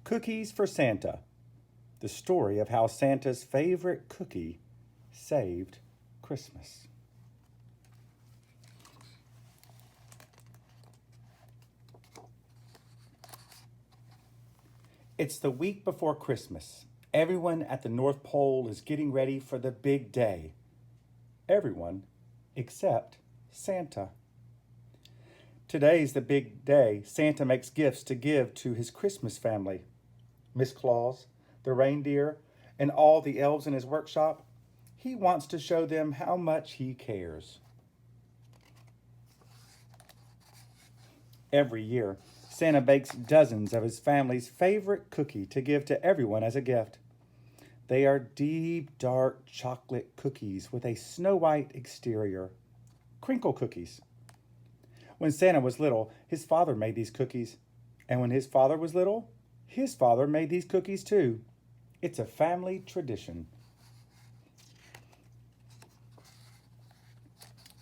Cookies for Santa, the story of how Santa's favorite cookie saved Christmas. It's the week before Christmas. Everyone at the North Pole is getting ready for the big day. Everyone except Santa. Today's the big day. Santa makes gifts to give to his Christmas family. Miss Claus, the reindeer, and all the elves in his workshop. He wants to show them how much he cares. Every year, Santa bakes dozens of his family's favorite cookie to give to everyone as a gift. They are deep, dark chocolate cookies with a snow-white exterior. Kringle cookies. When Santa was little, his father made these cookies. And when his father was little, his father made these cookies too. It's a family tradition.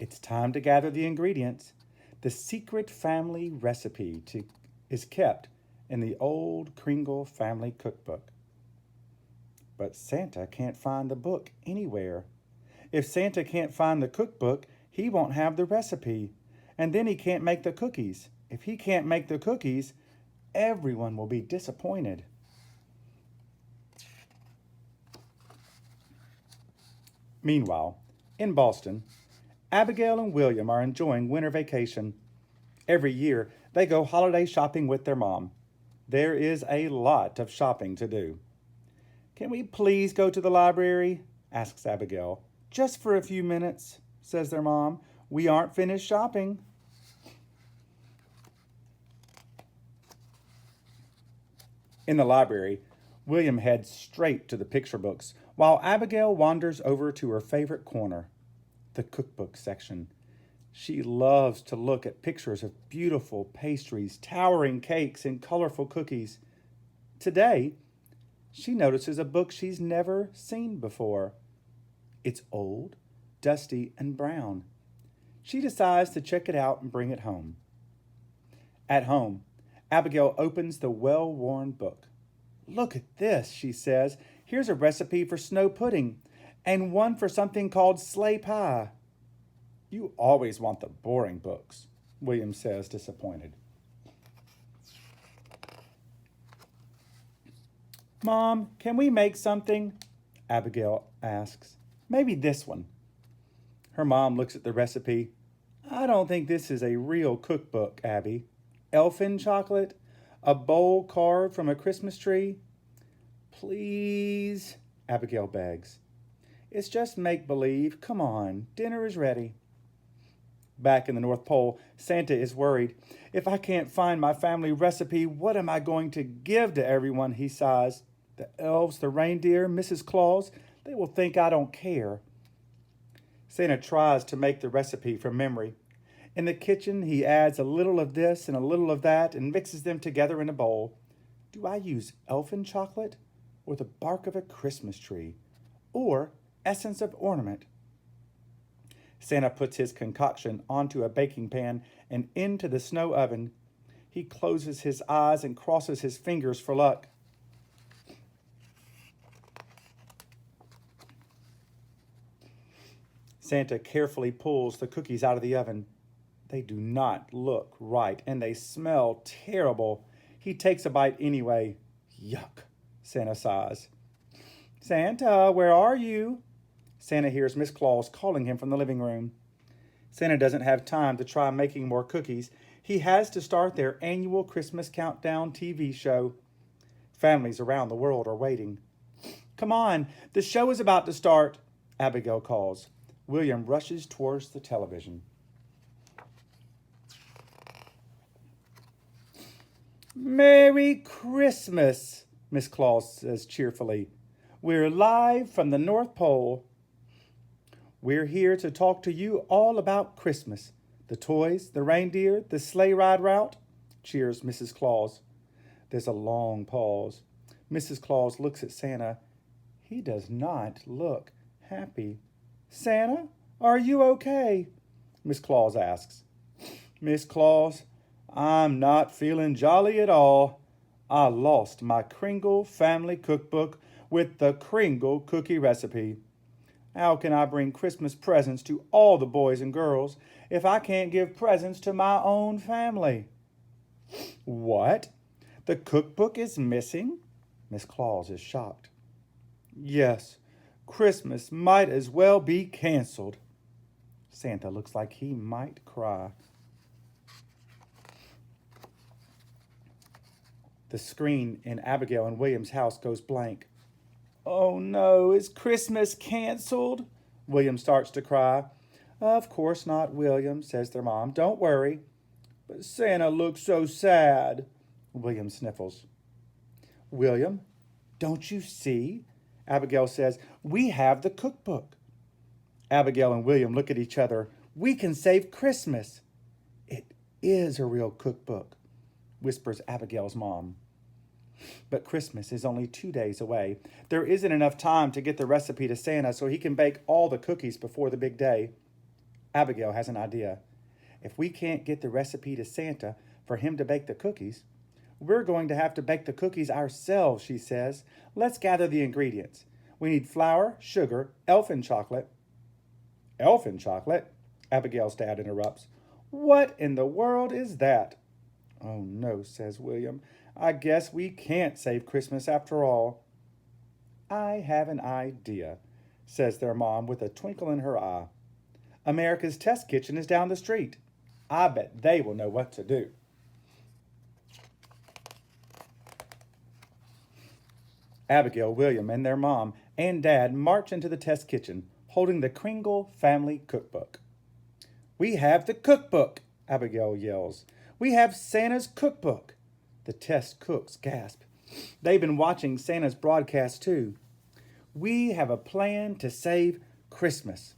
It's time to gather the ingredients. The secret family recipe is kept in the old Kringle family cookbook. But Santa can't find the book anywhere. If Santa can't find the cookbook, he won't have the recipe. And then he can't make the cookies. If he can't make the cookies, everyone will be disappointed. Meanwhile, in Boston, Abigail and William are enjoying winter vacation. Every year, they go holiday shopping with their mom. There is a lot of shopping to do. "Can we please go to the library?" asks Abigail. "Just for a few minutes," says their mom. "We aren't finished shopping." In the library, William heads straight to the picture books, while Abigail wanders over to her favorite corner, the cookbook section. She loves to look at pictures of beautiful pastries, towering cakes, and colorful cookies. Today, she notices a book she's never seen before. It's old, dusty, and brown. She decides to check it out and bring it home. At home, Abigail opens the well-worn book. "Look at this," she says. "Here's a recipe for snow pudding and one for something called sleigh pie." "You always want the boring books," William says, disappointed. "Mom, can we make something?" Abigail asks. "Maybe this one." Her mom looks at the recipe. "I don't think this is a real cookbook, Abby. Elfin chocolate? A bowl carved from a Christmas tree?" "Please," Abigail begs. "It's just make-believe. Come on, dinner is ready." Back in the North Pole, Santa is worried. "If I can't find my family recipe, what am I going to give to everyone?" he sighs. "The elves, the reindeer, Mrs. Claus, they will think I don't care." Santa tries to make the recipe from memory. In the kitchen, he adds a little of this and a little of that and mixes them together in a bowl. "Do I use elfin chocolate or the bark of a Christmas tree or essence of ornament?" Santa puts his concoction onto a baking pan and into the snow oven. He closes his eyes and crosses his fingers for luck. Santa carefully pulls the cookies out of the oven. They do not look right, and they smell terrible. He takes a bite anyway. "Yuck," Santa sighs. "Santa, where are you?" Santa hears Miss Claus calling him from the living room. Santa doesn't have time to try making more cookies. He has to start their annual Christmas Countdown TV show. Families around the world are waiting. "Come on, the show is about to start," Abigail calls. William rushes towards the television. "Merry Christmas," Miss Claus says cheerfully. "We're live from the North Pole. We're here to talk to you all about Christmas. The toys, the reindeer, the sleigh ride route," cheers Mrs. Claus. There's a long pause. Mrs. Claus looks at Santa. He does not look happy. "Santa, are you okay?" Miss Claus asks. "Miss Claus, I'm not feeling jolly at all. I lost my Kringle family cookbook with the Kringle cookie recipe. How can I bring Christmas presents to all the boys and girls if I can't give presents to my own family? What? The cookbook is missing? Miss Claus is shocked. Yes, Christmas might as well be canceled. Santa looks like he might cry. The screen in Abigail and William's house goes blank. Oh no, is Christmas canceled? William starts to cry. Of course not, William, says their mom. Don't worry. But Santa looks so sad. William sniffles. William, don't you see? Abigail says, we have the cookbook. Abigail and William look at each other. We can save Christmas. It is a real cookbook, whispers Abigail's mom. But Christmas is only 2 days away. There isn't enough time to get the recipe to Santa so he can bake all the cookies before the big day. Abigail has an idea. If we can't get the recipe to Santa for him to bake the cookies, we're going to have to bake the cookies ourselves, she says. Let's gather the ingredients. We need flour, sugar, elfin chocolate. Elfin chocolate? Abigail's dad interrupts. What in the world is that? Oh no, says William. I guess we can't save Christmas after all. I have an idea, says their mom with a twinkle in her eye. America's Test Kitchen is down the street. I bet they will know what to do. Abigail, William, and their mom and dad march into the test kitchen, holding the Kringle family cookbook. We have the cookbook, Abigail yells. We have Santa's cookbook. The test cooks gasp. They've been watching Santa's broadcast too. We have a plan to save Christmas.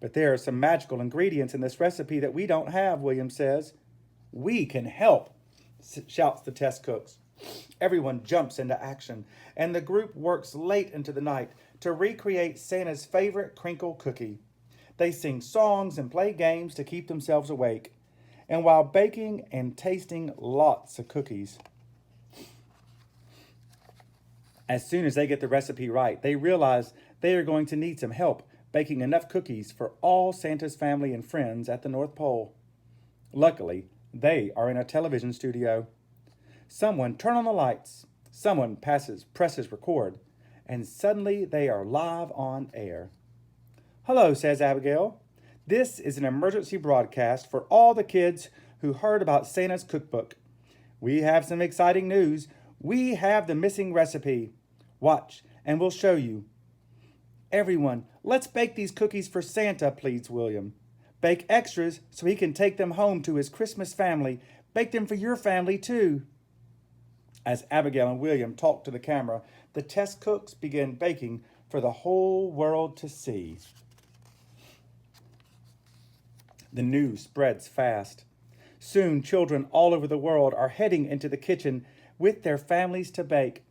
But there are some magical ingredients in this recipe that we don't have, William says. We can help, shouts the test cooks. Everyone jumps into action, and the group works late into the night to recreate Santa's favorite crinkle cookie. They sing songs and play games to keep themselves awake, and while baking and tasting lots of cookies. As soon as they get the recipe right, they realize they are going to need some help baking enough cookies for all Santa's family and friends at the North Pole. Luckily, they are in a television studio. Someone turns on the lights, someone presses record, and suddenly they are live on air. Hello, says Abigail. This is an emergency broadcast for all the kids who heard about Santa's cookbook. We have some exciting news. We have the missing recipe. Watch, and we'll show you. Everyone, let's bake these cookies for Santa, pleads William. Bake extras so he can take them home to his Christmas family. Bake them for your family, too. As Abigail and William talk to the camera, the test cooks begin baking for the whole world to see. The news spreads fast. Soon, children all over the world are heading into the kitchen with their families to bake.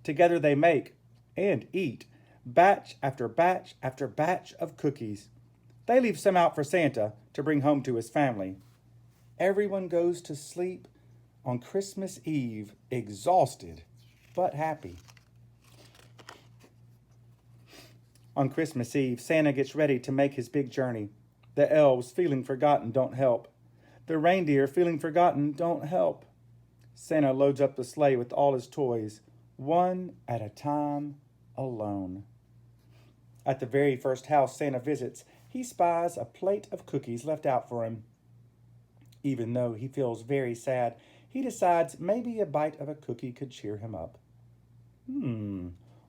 Together they make and eat batch after batch after batch of cookies. They leave some out for Santa to bring home to his family. Everyone goes to sleep on Christmas Eve, exhausted but happy. On Christmas Eve, Santa gets ready to make his big journey. The elves, feeling forgotten, don't help. The reindeer, feeling forgotten, don't help. Santa loads up the sleigh with all his toys, one at a time, alone. At the very first house Santa visits, he spies a plate of cookies left out for him. Even though he feels very sad, he decides maybe a bite of a cookie could cheer him up.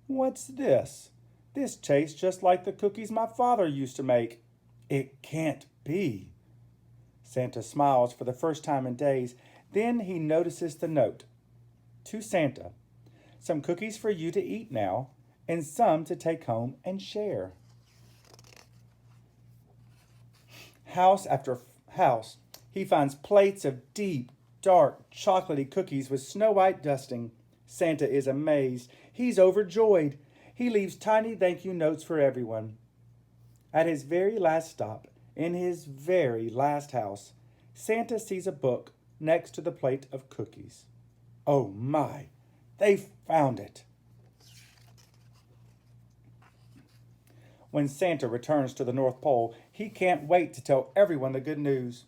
What's this? This tastes just like the cookies my father used to make. It can't be. Santa smiles for the first time in days. Then he notices the note. To Santa, some cookies for you to eat now, and some to take home and share. House after house, he finds plates of deep, dark, chocolatey cookies with snow white dusting. Santa is amazed. He's overjoyed. He leaves tiny thank you notes for everyone. At his very last stop, in his very last house, Santa sees a book next to the plate of cookies. Oh my, they found it. When Santa returns to the North Pole, he can't wait to tell everyone the good news.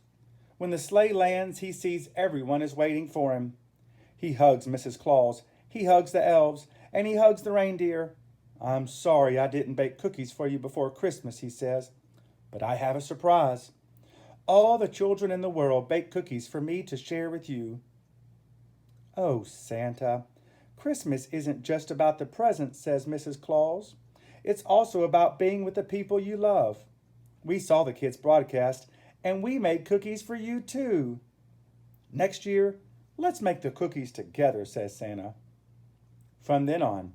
When the sleigh lands, he sees everyone is waiting for him. He hugs Mrs. Claus, he hugs the elves, and he hugs the reindeer. I'm sorry I didn't bake cookies for you before Christmas, he says, but I have a surprise. All the children in the world bake cookies for me to share with you. Oh, Santa, Christmas isn't just about the presents, says Mrs. Claus. It's also about being with the people you love. We saw the kids' broadcast, and we made cookies for you too. Next year, let's make the cookies together, says Santa. From then on,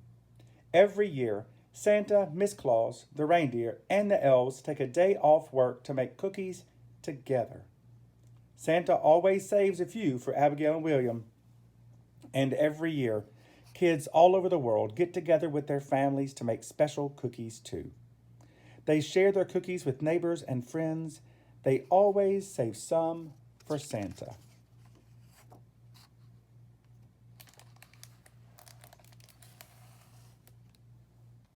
every year, Santa, Miss Claus, the reindeer, and the elves take a day off work to make cookies together. Santa always saves a few for Abigail and William. And every year, kids all over the world get together with their families to make special cookies too. They share their cookies with neighbors and friends. They always save some for Santa.